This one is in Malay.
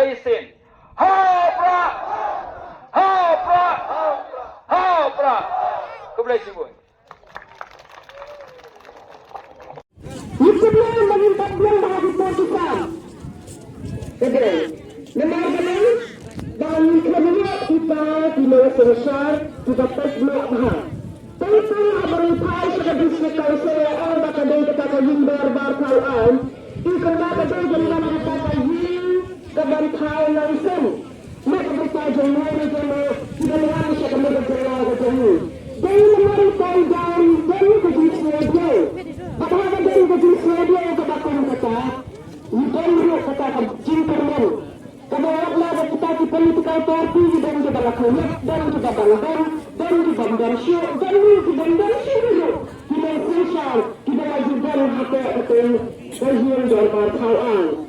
Haisin. Hapra! Hapra! Hapra! Kebelah Sibuan. Itu dia yang meminta bilang bahwa diposisikan. Oke, nomor ini dan kemudian kita di Malaysia besar kita terus melakukan. Tentu berupaya sebagai distrik kawasan orang bakal dari kata Yimbar Barkawan. Ikan bakal dari jalan kata Yim kebantai langsung. Mereka berkata jangan jangan tidak mengalami sebagai mereka jalan kata Yim. Dari mereka dari kejadian radio. Apakah dari kejadian radio yang katakan kata? Bukan kata Jinterman. Kemudianlah kita di political party dan kita lakukan dan kita bangun dan kita bersyukur dan kita bersyukur kita sosial kita lanjutkan apa itu bagian dari partai